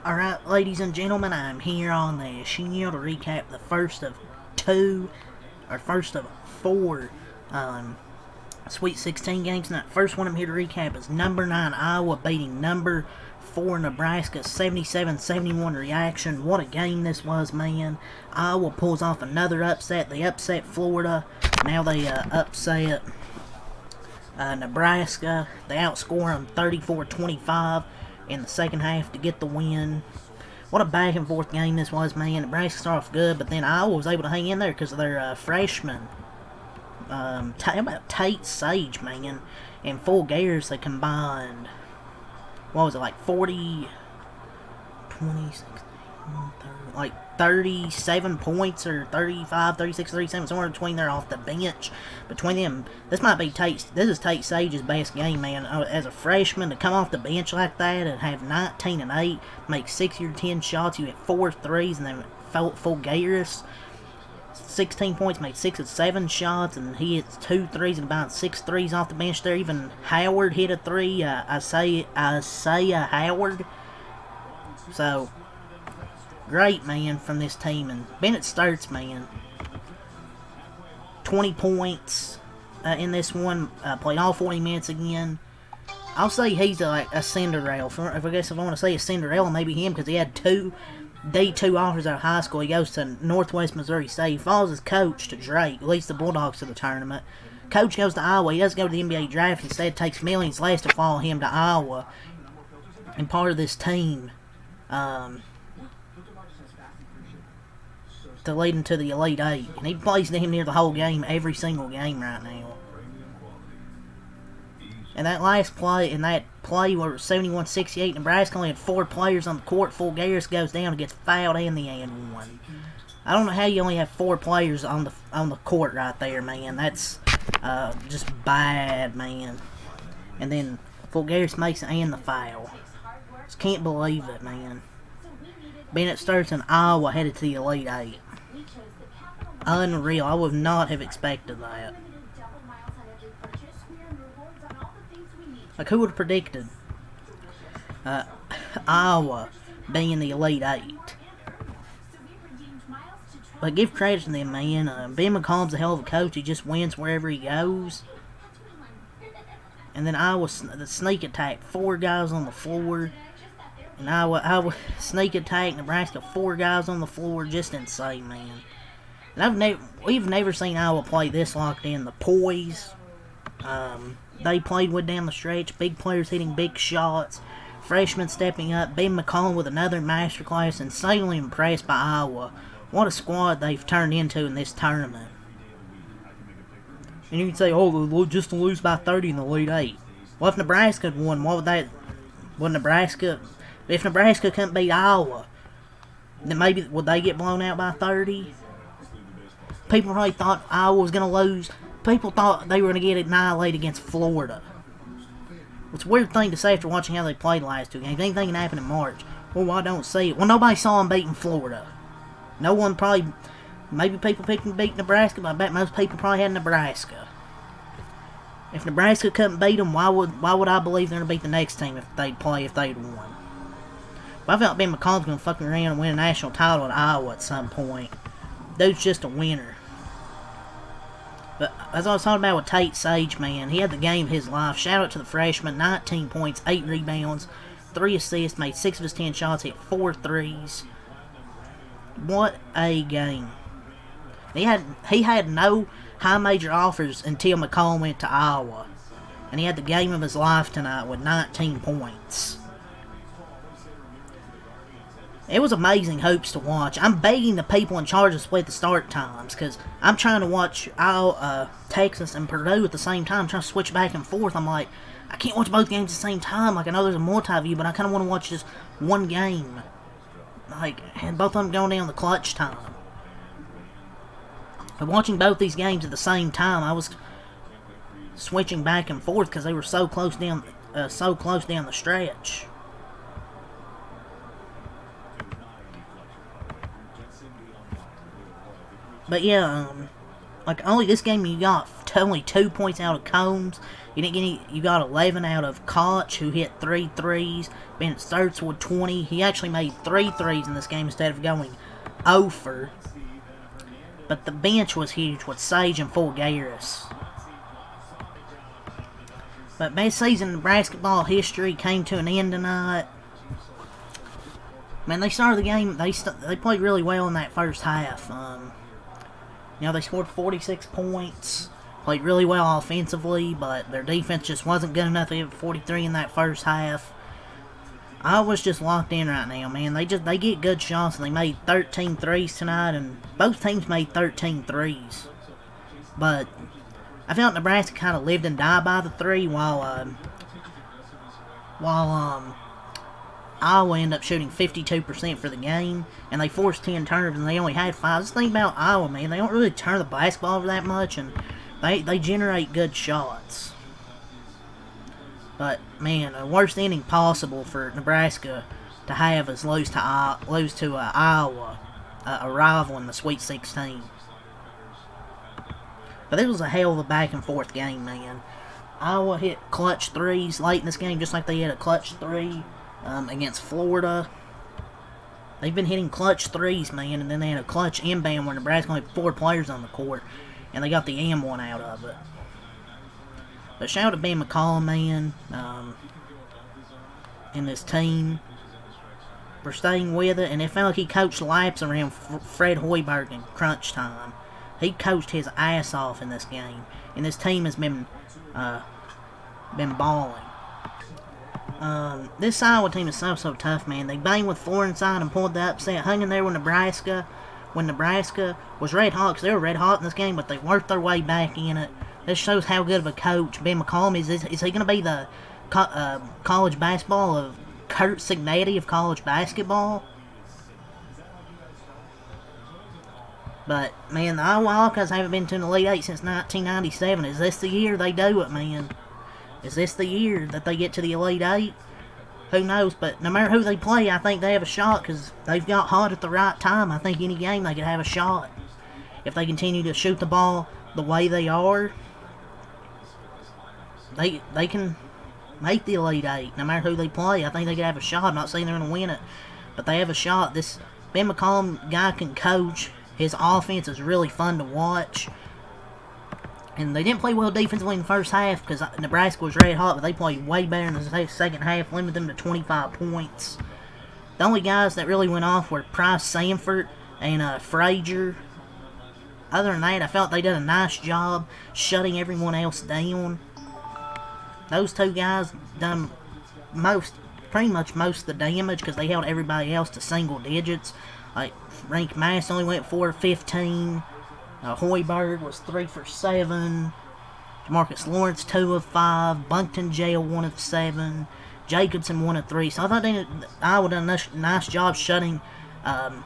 Alright, ladies and gentlemen, I'm here on the Ncaa to recap the first of four Sweet 16 games. Now, the first one I'm here to recap is number 9 Iowa beating number 4 Nebraska, 77-71 reaction. What a game this was, man. Iowa pulls off another upset. They upset Florida. Now they upset Nebraska. They outscore them 34-25 in the second half to get the win. What a back and forth game this was, man. Nebraska started off good, but then Iowa was able to hang in there because of their freshman. How about Tate Sage, man, and Hawkeyes? They combined, what was it, like 40, 26, 30, like 37 points, or 35, 36, 37, somewhere between there off the bench. Between them, this is Tate Sage's best game, man. As a freshman, to come off the bench like that and have 19 and 8, make 6 or 10 shots, you hit 4 threes, and then Hawkeyes 16 points, made 6 of 7 shots, and he hits 2 threes and about 6 threes off the bench there. Even Howard hit a 3, Isaiah Howard. So, great, man, from this team. And Bennett Sturts, man, 20 points in this one, played all 40 minutes again. I'll say he's like a Cinderella. If I want to say a Cinderella, maybe him, because he had 2 D2 offers out of high school. He goes to Northwest Missouri State. He follows his coach to Drake, leads the Bulldogs to the tournament. Coach goes to Iowa. He doesn't go to the NBA draft. Instead, takes millions less to follow him to Iowa. And part of this team to lead him to the Elite Eight. And he plays damn near the whole game, every single game right now. And that last play, where it was 71-68, Nebraska only had 4 players on the court. Hawkeyes goes down and gets fouled and the and one. I don't know how you only have 4 players on the court right there, man. That's just bad, man. And then Hawkeyes makes it and the foul. Just can't believe it, man. Bennett Sturts and Iowa headed to the Elite Eight. Unreal. I would not have expected that. Like, who would have predicted Iowa being in the Elite Eight? But give credit to them, man. Ben McCollum's a hell of a coach. He just wins wherever he goes. And then Iowa, the sneak attack, 4 guys on the floor. And Iowa sneak attack, Nebraska, 4 guys on the floor. Just insane, man. And we've never seen Iowa play this locked in. The poise they played with down the stretch. Big players hitting big shots. Freshmen stepping up. Ben McCollum with another masterclass. Insanely impressed by Iowa. What a squad they've turned into in this tournament. And you can say, oh, just to lose by 30 in the Elite Eight. Well, if Nebraska had won, if Nebraska couldn't beat Iowa, then maybe would they get blown out by 30? People probably thought Iowa was going to lose. People thought they were going to get annihilated against Florida. It's a weird thing to say after watching how they played the last 2 games. Anything can happen in March. Well, I don't see it. Well, nobody saw them beating Florida. No one probably... Maybe people picked to beat Nebraska, but I bet most people probably had Nebraska. If Nebraska couldn't beat them, why would I believe they're going to beat the next team if they'd won? But I felt Ben McCollum's going to fucking around and win a national title at Iowa at some point. Dude's just a winner. But as I was talking about with Tate Sage, man, he had the game of his life. Shout out to the freshman, 19 points, 8 rebounds, 3 assists, made 6 of his 10 shots, hit 4 threes. What a game. He had no high major offers until McCollum went to Iowa. And he had the game of his life tonight with 19 points. It was amazing hoops to watch. I'm begging the people in charge to split the start times, because I'm trying to watch Texas and Purdue at the same time, trying to switch back and forth. I'm like, I can't watch both games at the same time. Like, I know there's a multi-view, but I kind of want to watch just one game. Like, and both of them going down the clutch time. But watching both these games at the same time, I was switching back and forth because they were so close down the stretch. But yeah, like only this game you got only 2 points out of Combs. You didn't get any. You got 11 out of Koch, who hit 3 threes. Bennett Sturts with 20. He actually made 3 threes in this game instead of going over. But the bench was huge with Sage and Hawkeyes. But best season in basketball history came to an end tonight. Man, they started the game. They played really well in that first half. They scored 46 points. Played really well offensively, but their defense just wasn't good enough to hit 43 in that first half. I was just locked in right now, man. They get good shots, and they made 13 threes tonight, and both teams made 13 threes. But I felt Nebraska kind of lived and died by the three, while Iowa ended up shooting 52% for the game, and they forced 10 turnovers, and they only had 5. Just think about Iowa, man. They don't really turn the basketball over that much, and they generate good shots. But, man, the worst ending possible for Nebraska to have is lose to Iowa, a rival in the Sweet 16. But it was a hell of a back-and-forth game, man. Iowa hit clutch threes late in this game, just like they had a clutch 3 against Florida. They've been hitting clutch threes, man, and then they had a clutch inbound where Nebraska only had 4 players on the court, and they got the M1 out of it. But shout out to Ben McCollum, man, and this team for staying with it, and it felt like he coached laps around Fred Hoiberg in crunch time. He coached his ass off in this game, and this team has been balling. This Iowa team is so tough, man. They banged with 4 inside and pulled the upset, hung in there with Nebraska. When Nebraska was red hot, because they were red hot in this game, but they worked their way back in it. This shows how good of a coach Ben McCollum is. Is he going to be the college basketball of Kurt Signetti of college basketball? But, man, the Iowa Hawkeyes haven't been to the Elite Eight since 1997. Is this the year they do it, man? Is this the year that they get to the Elite Eight? Who knows? But no matter who they play, I think they have a shot because they've got hot at the right time. I think any game they could have a shot. If they continue to shoot the ball the way they are, they can make the Elite Eight. No matter who they play, I think they could have a shot. I'm not saying they're going to win it, but they have a shot. This Ben McCollum guy can coach. His offense is really fun to watch. And they didn't play well defensively in the first half because Nebraska was red hot, but they played way better in the second half, limited them to 25 points. The only guys that really went off were Price Sanford and Frazier. Other than that, I felt they did a nice job shutting everyone else down. Those 2 guys done pretty much most of the damage because they held everybody else to single digits. Like, Rank Mass only went 4 of 15. Hoiberg was 3 for 7. Demarcus Lawrence 2 of 5. Bunkton Jail 1 of 7. Jacobson 1 of 3. So I thought Iowa done a nice job shutting. Iowa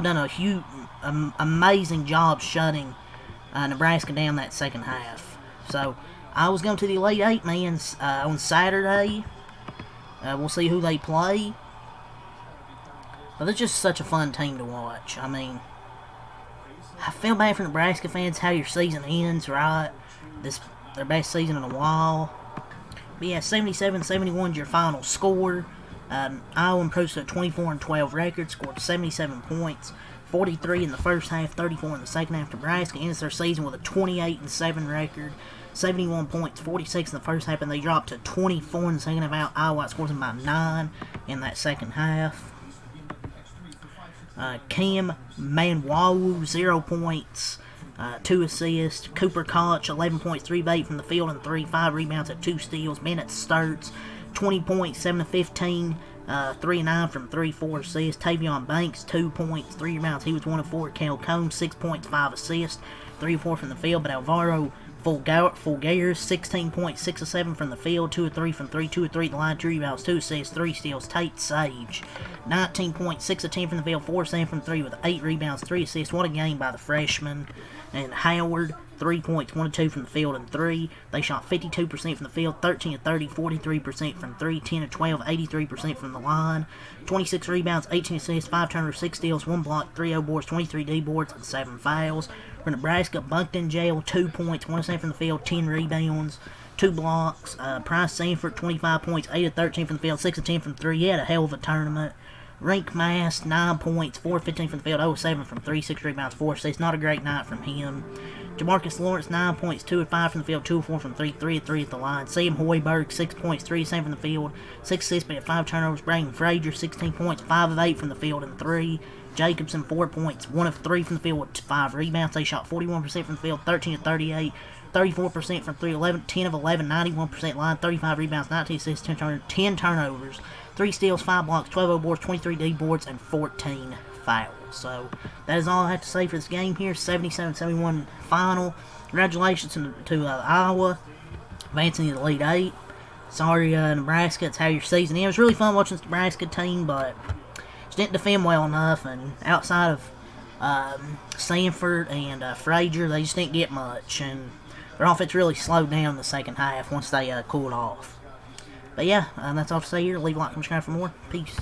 done a huge, amazing job shutting Nebraska down that second half. So I was going to the Elite Eight, man, on Saturday. We'll see who they play. But it's just such a fun team to watch. I mean, I feel bad for Nebraska fans how your season ends, right? Their best season in a while. But yeah, 77-71 is your final score. Iowa improved to a 24-12 record, scored 77 points, 43 in the first half, 34 in the second half. Nebraska ends their season with a 28-7 record, 71 points, 46 in the first half, and they dropped to 24 in the second half. Iowa scores them by 9 in that second half. Cam Manwawu, 0 points, 2 assists. Cooper Koch, 11 points, 3 bait from the field and 5 rebounds at 2 steals. Bennett Sturts, 20 points, 7 of 15, 3 and 9 from 3, 4 assists. Tavion Banks, 2 points, 3 rebounds. He was 1 of 4. Cal Combs, 6 points, 5 assists, 3 of 4 from the field. But Alvaro Fulgares, 16 points, 6 of 7 from the field, 2 of 3 from 3, 2 of 3 at the line, 2 rebounds, 2 assists, 3 steals. Tate Sage, 19 points, 6 of 10 from the field, 4 of 7 from 3 with 8 rebounds, 3 assists. What a game by the freshman. And Howard, 3 points, 1 of 2 from the field and 3. They shot 52% from the field, 13 of 30, 43% from 3, 10 of 12, 83% from the line, 26 rebounds, 18 assists, 5 turnovers, 6 steals, 1 block, 3 O boards, 23 D boards, and 7 fouls. For Nebraska, bunked in jail, 2 points, 1 assist from the field, 10 rebounds, 2 blocks. Price Sanford, 25 points, 8 of 13 from the field, 6 of 10 from 3. He had a hell of a tournament. Rink Mass, 9 points, 4 of 15 from the field, 0 of 7 from 3, 6 rebounds, 4 assists. Not a great night from him. Jamarcus Lawrence, 9 points, 2 of 5 from the field, 2 of 4 from 3, 3 of 3 at the line. Sam Hoiberg, 6 points, 3 of 7 from the field, 6 assists, but he had 5 turnovers. Braden Frazier, 16 points, 5 of 8 from the field and 3. Jacobson, 4 points, 1 of 3 from the field with 5 rebounds. They shot 41% from the field, 13 of 38, 34% from 3, 10 of 11, 91% line, 35 rebounds, 19 assists, 10 turnovers, 3 steals, 5 blocks, 12 O boards, 23 D boards, and 14 fouls. So that is all I have to say for this game here. 77-71 final. Congratulations to Iowa advancing to the Elite 8. Sorry, Nebraska, it's how your season is. It was really fun watching this Nebraska team, but just didn't defend well enough. And outside of Sanford and Frazier, they just didn't get much. And their offense really slowed down in the second half once they cooled off. But yeah, that's all to say here. Leave a like and subscribe for more. Peace.